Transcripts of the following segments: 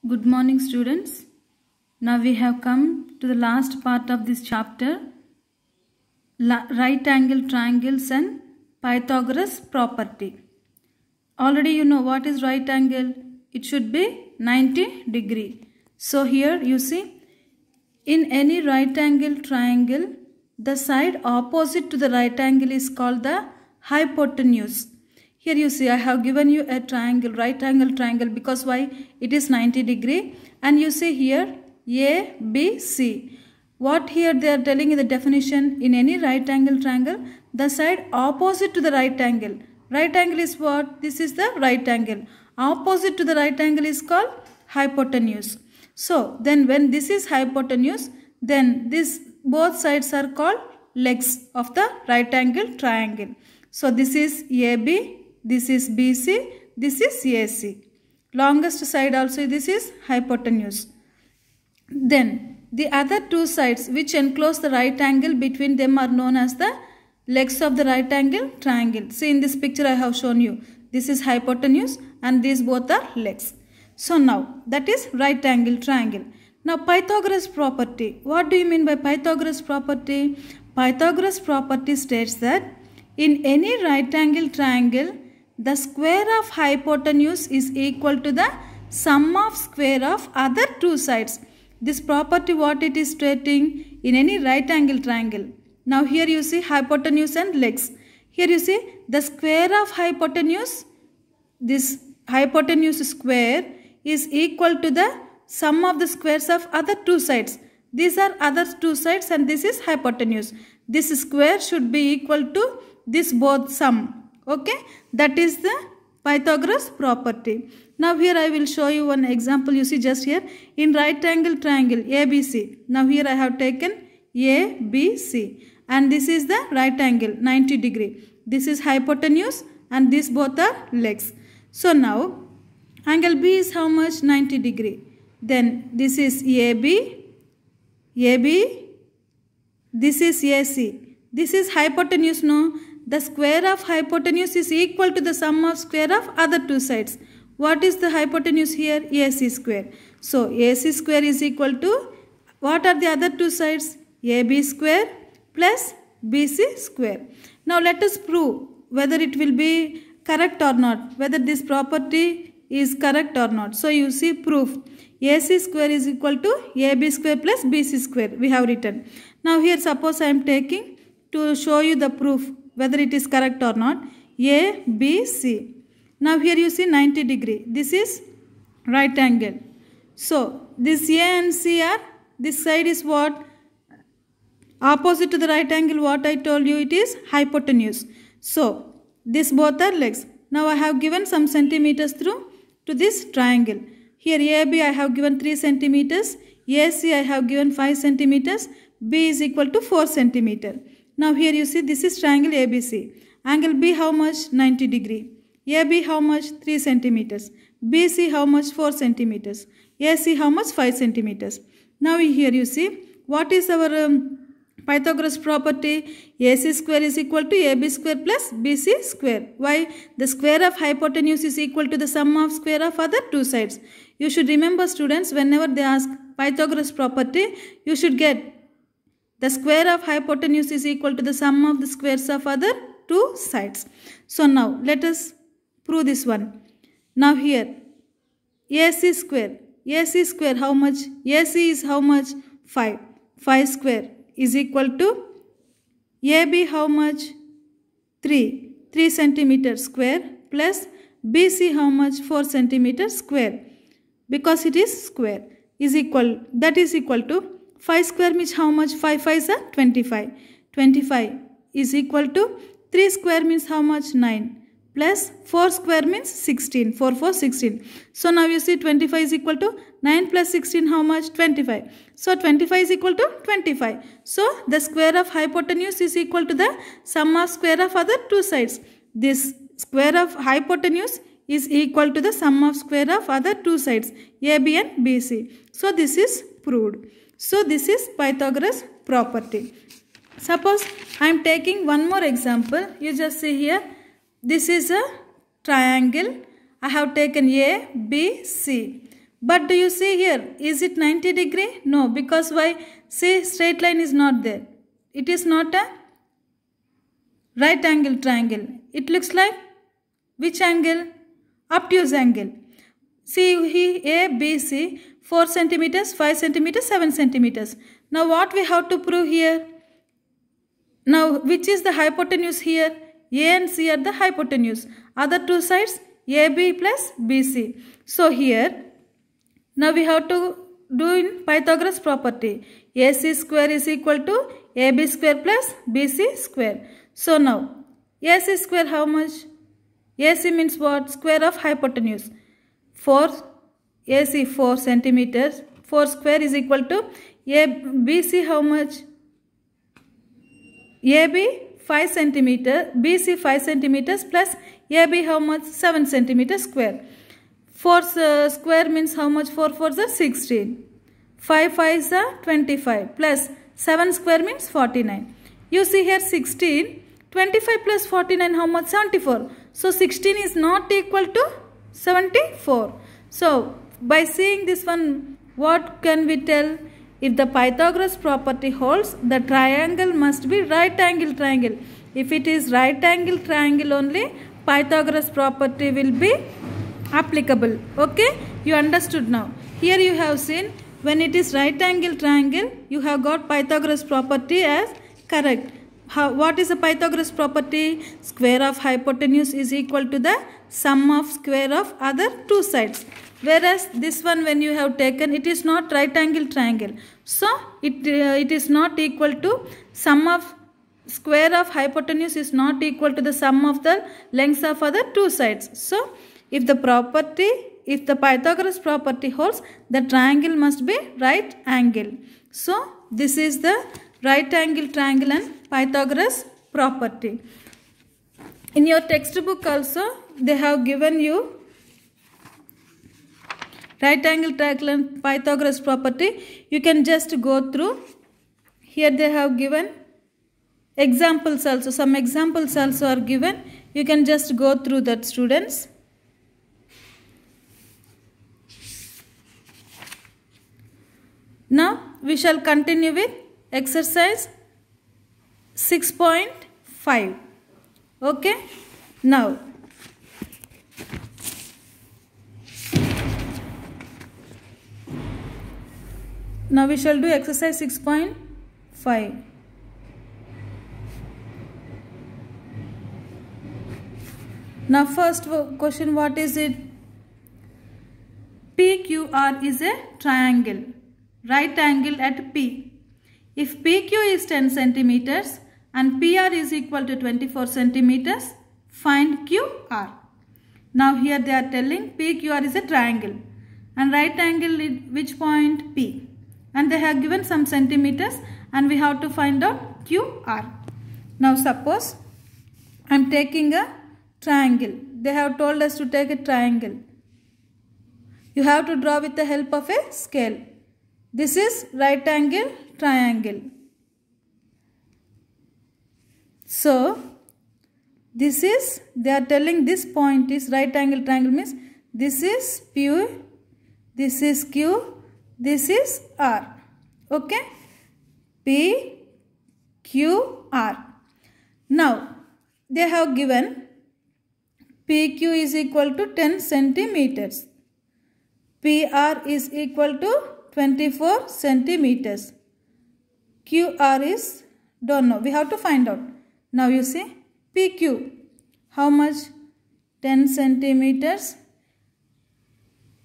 Good morning, students. Now we have come to the last part of this chapter, right angle triangles and Pythagoras property. Already you know what is right angle. It should be 90 degree. So here you see, in any right angle triangle, the side opposite to the right angle is called the hypotenuse. Here you see I have given you a triangle, right angle triangle, because why? It is 90 degree. And you see here A, B, C. What here they are telling in the definition, in any right angle triangle, the side opposite to the right angle. Right angle is what? This is the right angle. Opposite to the right angle is called hypotenuse. So then when this is hypotenuse, then this both sides are called legs of the right angle triangle. So this is AB. This is BC, this is AC. Longest side also this is hypotenuse. Then the other two sides which enclose the right angle between them are known as the legs of the right angle triangle. See, in this picture I have shown you. This is hypotenuse and these both are legs. So now that is right angle triangle. Now Pythagoras property. What do you mean by Pythagoras property? Pythagoras property states that in any right angle triangle, the square of hypotenuse is equal to the sum of square of other two sides. This property what it is stating, in any right angle triangle. Now here you see hypotenuse and legs. Here you see the square of hypotenuse, this hypotenuse square is equal to the sum of the squares of other two sides. These are other two sides and this is hypotenuse. This square should be equal to this both sum. Okay, that is the Pythagoras property. Now here I will show you one example. You see just here in right angle triangle ABC. Now here I have taken ABC and this is the right angle 90 degree. This is hypotenuse and these both are legs. So now angle B is how much? 90 degree. Then this is AB, this is AC. This is hypotenuse, no? The square of hypotenuse is equal to the sum of square of other two sides. What is the hypotenuse here? AC square. So AC square is equal to, what are the other two sides? AB square plus BC square. Now let us prove whether it will be correct or not, whether this property is correct or not. So you see proof. AC square is equal to AB square plus BC square. We have written. Now here suppose I am taking to show you the proof whether it is correct or not. A, B, C. Now here you see 90 degree. This is right angle. So this A and C are, this side is what? Opposite to the right angle, what I told you, it is hypotenuse. So this both are legs. Now I have given some centimeters through to this triangle. Here AB I have given 3 centimeters. AC I have given 5 centimeters. B is equal to 4 centimeter. Now here you see this is triangle ABC. Angle B how much? 90 degree. AB how much? 3 centimeters. BC how much? 4 centimeters. AC how much? 5 centimeters. Now here you see what is our Pythagoras property? AC square is equal to AB square plus BC square. Why? The square of hypotenuse is equal to the sum of square of other two sides. You should remember, students, whenever they ask Pythagoras property, you should get the square of hypotenuse is equal to the sum of the squares of other two sides. So now let us prove this one. Now here AC square. AC square how much? AC is how much? 5. 5 square is equal to AB how much? 3. 3 centimeter square plus BC how much? 4 centimeter square. Because it is square is equal, that is equal to 5 square means how much? 5 5s are 25. 25 is equal to 3 square means how much? 9. Plus 4 square means 16. 4 4 16. So now you see 25 is equal to 9 plus 16 how much? 25. So 25 is equal to 25. So the square of hypotenuse is equal to the sum of square of other two sides. This square of hypotenuse is equal to the sum of square of other two sides, AB and BC. So this is proved. So this is Pythagoras property. Suppose I am taking one more example. You just see here. This is a triangle. I have taken A, B, C. But do you see here, is it 90 degree? No, because why? See, straight line is not there. It is not a right angle triangle. It looks like which angle? Obtuse angle. See here, A, B, C, 4 centimeters, 5 centimeters, 7 centimeters. Now what we have to prove here? Now which is the hypotenuse here? A and C are the hypotenuse. Other two sides, AB plus BC. So here, now we have to do in Pythagoras property. AC square is equal to AB square plus BC square. So now, AC square how much? AC means what? Square of hypotenuse. 4 AC 4 centimeters. 4 square is equal to BC how much? AB 5 centimeter, BC 5 centimeters plus AB how much? 7 centimeters square. 4 square means how much? 4 4 is 16. 5 5 is 25 plus 7 square means 49. You see here 16. 25 plus 49 how much? 74. So 16 is not equal to 74. So by seeing this one, what can we tell? If the Pythagoras property holds, the triangle must be right angle triangle. If it is right angle triangle only, Pythagoras property will be applicable. Okay, you understood now. Here you have seen, when it is right angle triangle, you have got Pythagoras property as correct. What is the Pythagoras property? Square of hypotenuse is equal to the sum of square of other two sides. Whereas this one, when you have taken, it is not right angle triangle. So it is not equal to sum of square of hypotenuse is not equal to the sum of the lengths of other two sides. So if the Pythagoras property holds, the triangle must be right angle. So this is the right angle triangle and Pythagoras property. In your textbook also, they have given you right angle triangle and Pythagoras property. You can just go through. Here they have given examples also. Some examples also are given. You can just go through that, students. Now we shall continue with exercise 6.5. Okay. Now we shall do exercise 6.5. Now first question, what is it? PQR is a triangle, right angle at P. If PQ is 10 centimeters and PR is equal to 24 centimeters, find QR. Now here they are telling PQR is a triangle and right angle at which point? P. And they have given some centimeters and we have to find out QR. Now suppose I am taking a triangle. They have told us to take a triangle. You have to draw with the help of a scale. This is right angle triangle. So this is, they are telling this point is right angle triangle, means this is P, this is Q, this is R. Okay, P, Q, R. Now they have given PQ is equal to 10 centimeters. PR is equal to 24 centimeters. QR is, don't know, we have to find out. Now you see PQ, how much? 10 centimeters.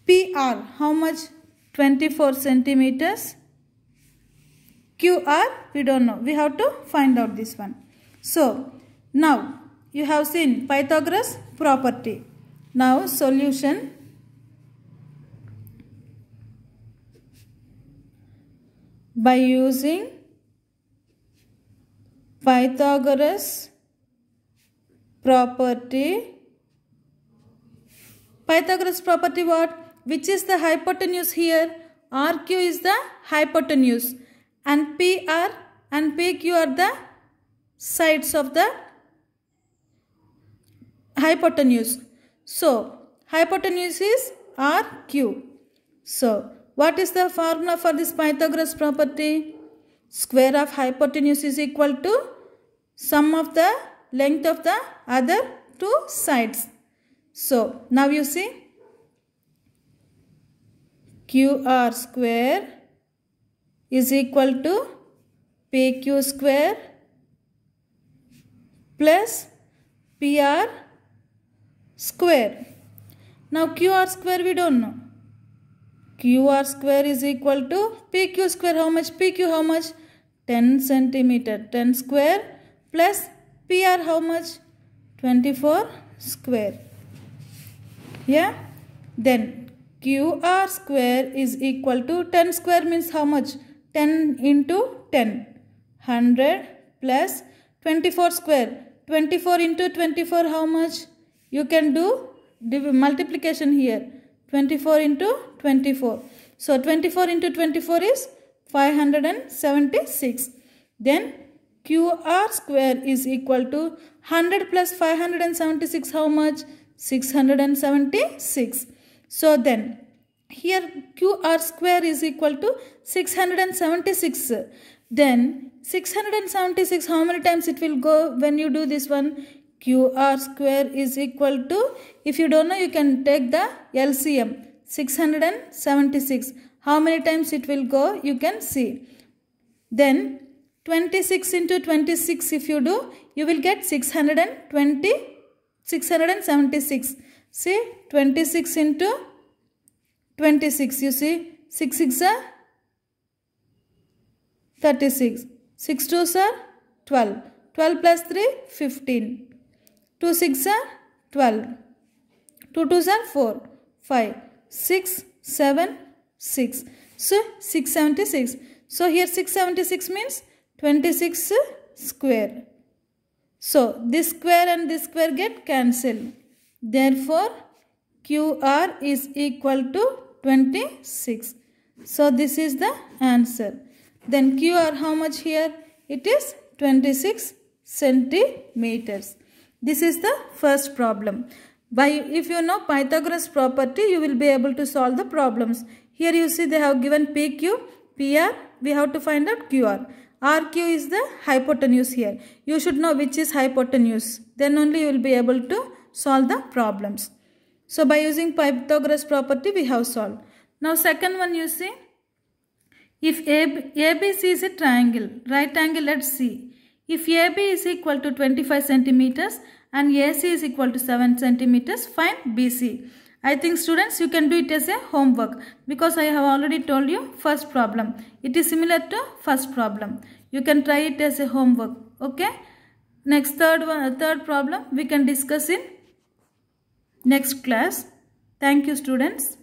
PR, how much? 24 centimeters. QR, we don't know. We have to find out this one. So now you have seen Pythagoras property. Now solution. By using Pythagoras property. Pythagoras property what? Which is the hypotenuse here? RQ is the hypotenuse and PR and PQ are the sides of the hypotenuse. So hypotenuse is RQ. So, what is the formula for this Pythagoras property? Square of hypotenuse is equal to sum of the length of the other two sides. So, now you see QR square is equal to PQ square plus PR square. Now QR square we don't know. QR square is equal to PQ square. How much? PQ how much? 10 centimeter. 10 square plus PR how much? 24 square. Yeah. Then QR square is equal to 10 square means how much? 10 into 10. 100 plus 24 square. 24 into 24 how much? You can do multiplication here. 24 into 24. So 24 into 24 is 576. Then QR square is equal to 100 plus 576 how much? 676. So then here QR square is equal to 676. Then 676 how many times it will go when you do this one? QR square is equal to, if you don't know you can take the LCM, 676. How many times it will go you can see. Then 26 into 26 if you do, you will get 676. See 26 into 26, you see 6 6 are 36, 6 2s are 12, 12 plus 3 15, 2 6 are 12, 2 2s are 4, 5, 6, 7, 6. So 676. So here 676 means 26 square. So this square and this square get cancelled. Therefore QR is equal to 26. So this is the answer. Then QR how much here? It is 26 centimeters. This is the first problem. If you know Pythagoras property, you will be able to solve the problems. Here you see they have given PQ, PR. We have to find out QR. RQ is the hypotenuse here. You should know which is hypotenuse. Then only you will be able to solve the problems. So by using Pythagoras property we have solved. Now second one you see. If ABC is a triangle, right angle at C. If AB is equal to 25 centimeters and AC is equal to 7 centimeters, find BC. I think students you can do it as a homework because I have already told you first problem. It is similar to first problem. You can try it as a homework. Okay. Next third problem we can discuss in next class. Thank you students.